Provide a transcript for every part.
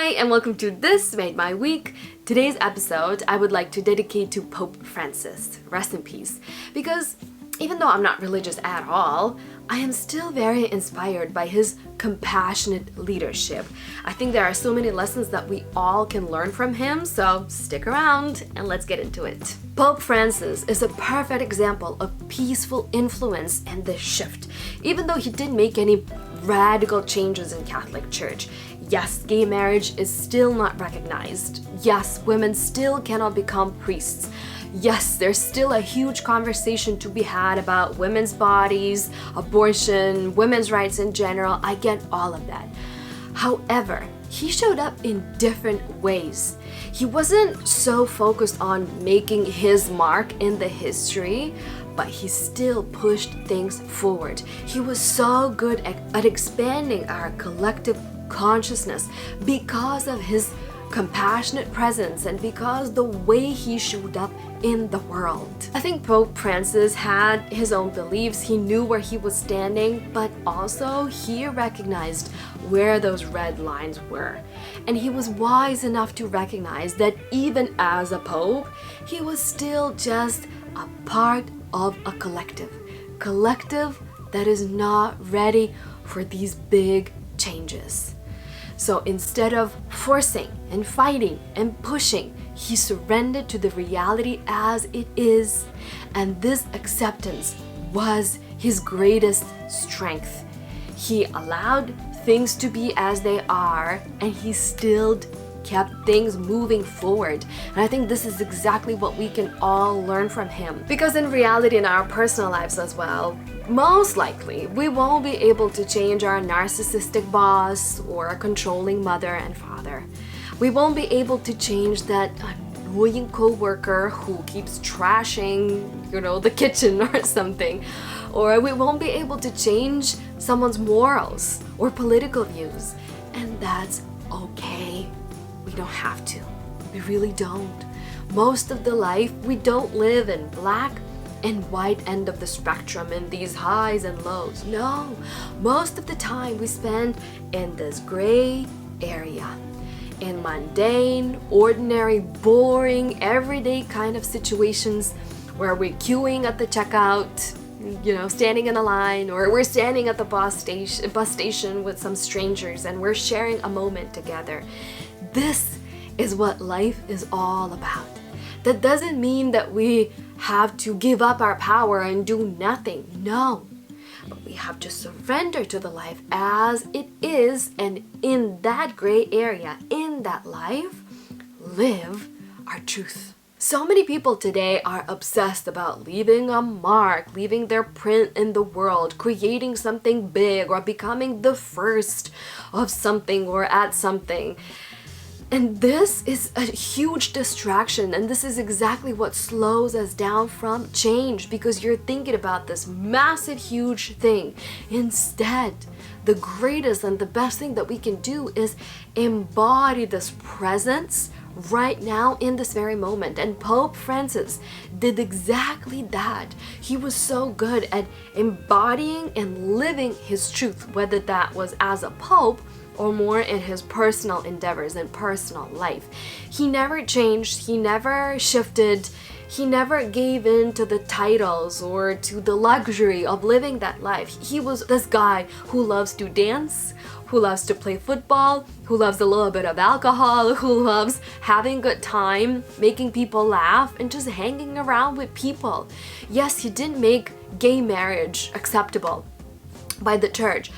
Hi, and welcome to This Made My Week. Today's episode I would like to dedicate to Pope Francis, rest in peace, because even though I'm not religious at all, I am still very inspired by his compassionate leadership. I think there are so many lessons that we all can learn from him, so stick around and let's get into it. Pope Francis is a perfect example of peaceful influence and this shift. Even though he didn't make any radical changes in Catholic Church, yes, gay marriage is still not recognized. Yes, women still cannot become priests. Yes, there's still a huge conversation to be had about women's bodies, abortion, women's rights in general. I get all of that. However, he showed up in different ways. He wasn't so focused on making his mark in the history, but he still pushed things forward. He was so good at expanding our collective consciousness because of his compassionate presence and because the way he showed up in the world. I think Pope Francis had his own beliefs. He knew where he was standing, but also he recognized where those red lines were. And he was wise enough to recognize that even as a pope, he was still just a part of a collective that is not ready for these big changes. So instead of forcing and fighting and pushing, he surrendered to the reality as it is. And this acceptance was his greatest strength. He allowed things to be as they are, and he still kept things moving forward. And I think this is exactly what we can all learn from him. Because in reality, in our personal lives as well, most likely, we won't be able to change our narcissistic boss or a controlling mother and father. We won't be able to change that annoying coworker who keeps trashing, the kitchen or something. Or we won't be able to change someone's morals or political views. And that's okay. We don't have to. We really don't. Most of the life, we don't live in black and white end of the spectrum in these highs and lows. No, most of the time we spend in this gray area, in mundane, ordinary, boring, everyday kind of situations where we're queuing at the checkout, standing in a line, or we're standing at the bus station with some strangers and we're sharing a moment together. This is what life is all about. That doesn't mean that we have to give up our power and do nothing. No. But we have to surrender to the life as it is, and in that gray area, in that life, live our truth. So many people today are obsessed about leaving a mark, leaving their print in the world, creating something big, or becoming the first of something or at something. And this is a huge distraction, and this is exactly what slows us down from change, because you're thinking about this massive, huge thing. Instead, the greatest and the best thing that we can do is embody this presence right now in this very moment. And Pope Francis did exactly that. He was so good at embodying and living his truth, whether that was as a pope or more in his personal endeavors and personal life. He never changed, he never shifted, he never gave in to the titles or to the luxury of living that life. He was this guy who loves to dance, who loves to play football, who loves a little bit of alcohol, who loves having a good time, making people laugh, and just hanging around with people. Yes, he didn't make gay marriage acceptable by the church,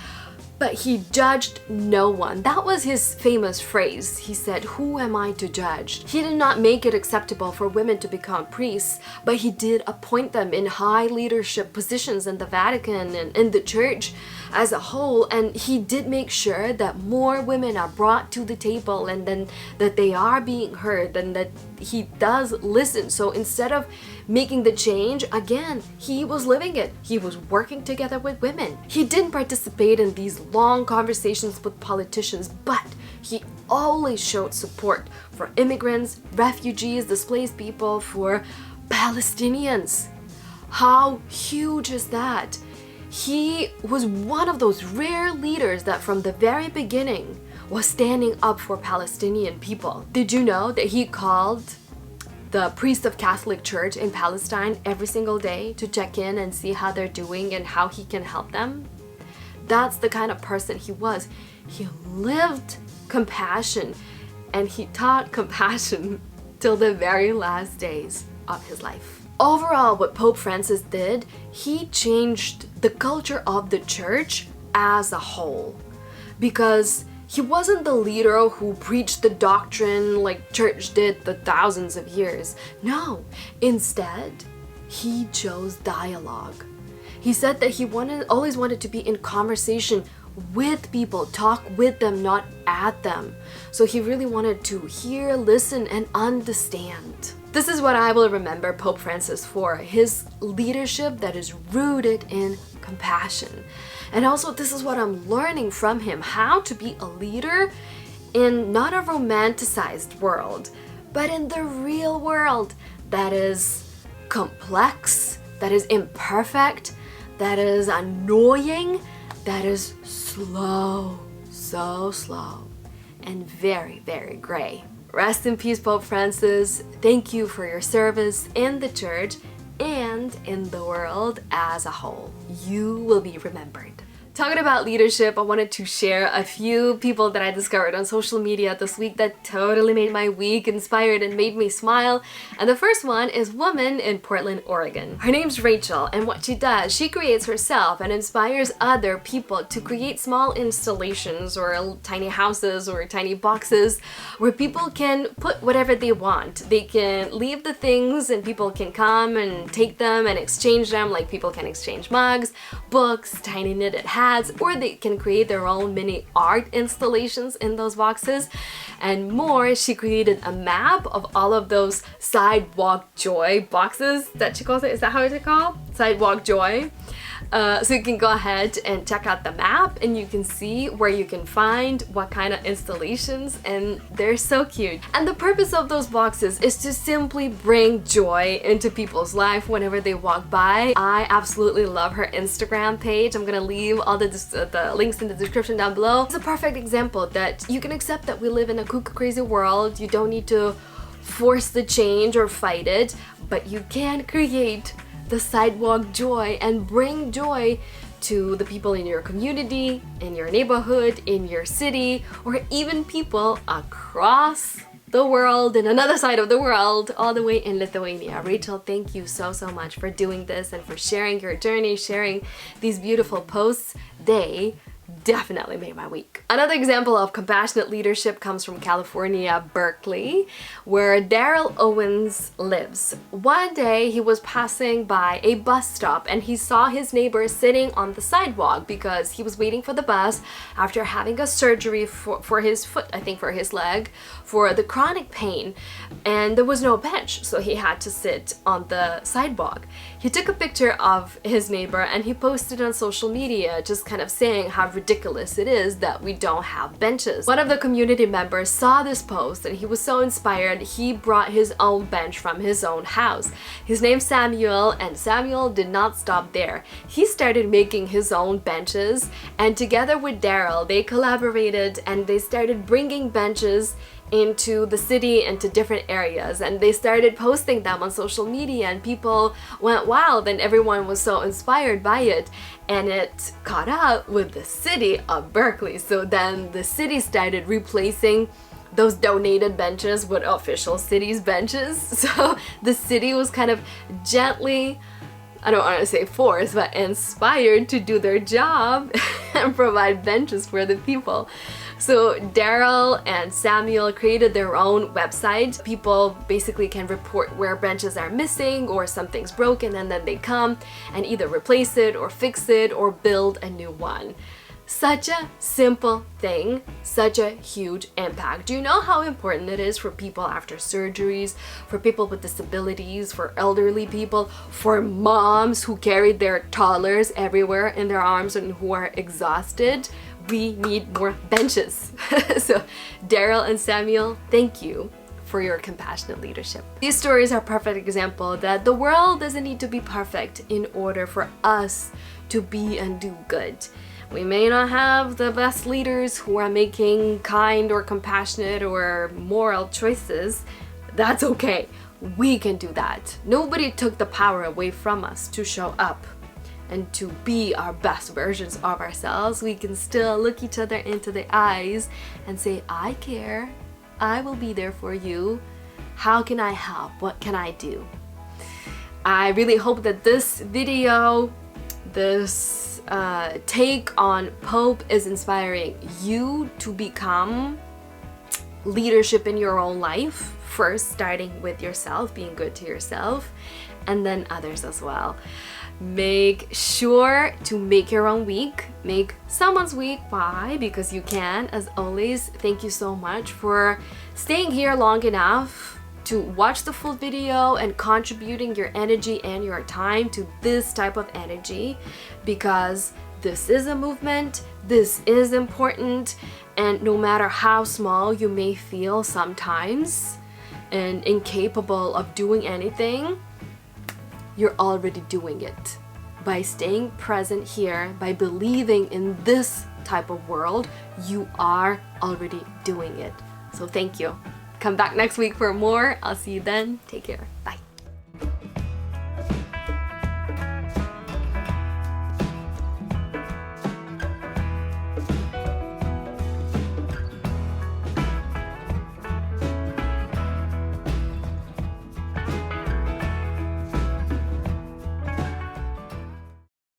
but he judged no one. That was his famous phrase. He said, "Who am I to judge?" He did not make it acceptable for women to become priests, but he did appoint them in high leadership positions in the Vatican and in the church as a whole. And he did make sure that more women are brought to the table, and then that they are being heard, and that he does listen. So instead of making the change, again, he was living it. He was working together with women. He didn't participate in these long conversations with politicians, but he always showed support for immigrants, refugees, displaced people, for Palestinians. How huge is that? He was one of those rare leaders that from the very beginning was standing up for Palestinian people. Did you know that he called the priest of Catholic Church in Palestine every single day to check in and see how they're doing and how he can help them? That's the kind of person he was. He lived compassion, and he taught compassion till the very last days of his life. Overall, what Pope Francis did, he changed the culture of the church as a whole, because he wasn't the leader who preached the doctrine like church did for thousands of years. No, instead, he chose dialogue. He said that he always wanted to be in conversation with people, talk with them, not at them. So he really wanted to hear, listen, and understand. This is what I will remember Pope Francis for, his leadership that is rooted in compassion. And also, this is what I'm learning from him, how to be a leader in not a romanticized world, but in the real world that is complex, that is imperfect, that is annoying, that is slow, so slow, and very, very gray. Rest in peace, Pope Francis. Thank you for your service in the church and in the world as a whole. You will be remembered. Talking about leadership, I wanted to share a few people that I discovered on social media this week that totally made my week, inspired and made me smile. And the first one is a woman in Portland, Oregon. Her name's Rachel, and what she does, she creates herself and inspires other people to create small installations or tiny houses or tiny boxes where people can put whatever they want. They can leave the things and people can come and take them and exchange them, like people can exchange mugs, books, tiny knitted hats, or they can create their own mini art installations in those boxes and more. She created a map of all of those sidewalk joy boxes that she calls it. Is that how it's called? Sidewalk joy. So you can go ahead and check out the map and you can see where you can find what kind of installations, and they're so cute. And the purpose of those boxes is to simply bring joy into people's life whenever they walk by. I absolutely love her Instagram page. I'm gonna leave all the links in the description down below. It's a perfect example that you can accept that we live in a cuckoo crazy world. You don't need to force the change or fight it, but you can create the sidewalk joy and bring joy to the people in your community, in your neighborhood, in your city, or even people across the world, in another side of the world, all the way in Lithuania. Rachel, thank you so much for doing this and for sharing your journey, sharing these beautiful posts. They definitely made my week. Another example of compassionate leadership comes from California, Berkeley, where Daryl Owens lives. One day he was passing by a bus stop and he saw his neighbor sitting on the sidewalk because he was waiting for the bus after having a surgery for his foot, I think for his leg, for the chronic pain, and there was no bench, so he had to sit on the sidewalk. He took a picture of his neighbor and he posted on social media just kind of saying how ridiculous it is that we don't have benches. One of the community members saw this post and he was so inspired, he brought his own bench from his own house. His name's Samuel, and Samuel did not stop there. He started making his own benches, and together with Daryl, they collaborated and they started bringing benches into the city and to different areas, and they started posting them on social media, and people went wild and everyone was so inspired by it, and it caught up with the city of Berkeley. So then the city started replacing those donated benches with official city's benches. So the city was kind of gently, I don't want to say forced, but inspired to do their job and provide benches for the people. So Daryl and Samuel created their own website. People basically can report where benches are missing or something's broken, and then they come and either replace it or fix it or build a new one. Such a simple thing, such a huge impact. Do you know how important it is for people after surgeries, for people with disabilities, for elderly people, for moms who carry their toddlers everywhere in their arms and who are exhausted? We need more benches. So Daryl and Samuel, thank you for your compassionate leadership. These stories are a perfect example that the world doesn't need to be perfect in order for us to be and do good. We may not have the best leaders who are making kind or compassionate or moral choices. That's okay. We can do that. Nobody took the power away from us to show up and to be our best versions of ourselves. We can still look each other into the eyes and say, I care. I will be there for you. How can I help? What can I do? I really hope that this video, this take on Pope is inspiring you to become leadership in your own life. First, starting with yourself, being good to yourself, and then others as well. Make sure to make your own week. Make someone's week. Why? Because you can. As always, thank you so much for staying here long enough to watch the full video and contributing your energy and your time to this type of energy, because this is a movement, this is important, and no matter how small you may feel sometimes and incapable of doing anything, you're already doing it. By staying present here, by believing in this type of world, you are already doing it. So thank you. Come back next week for more. I'll see you then. Take care. Bye.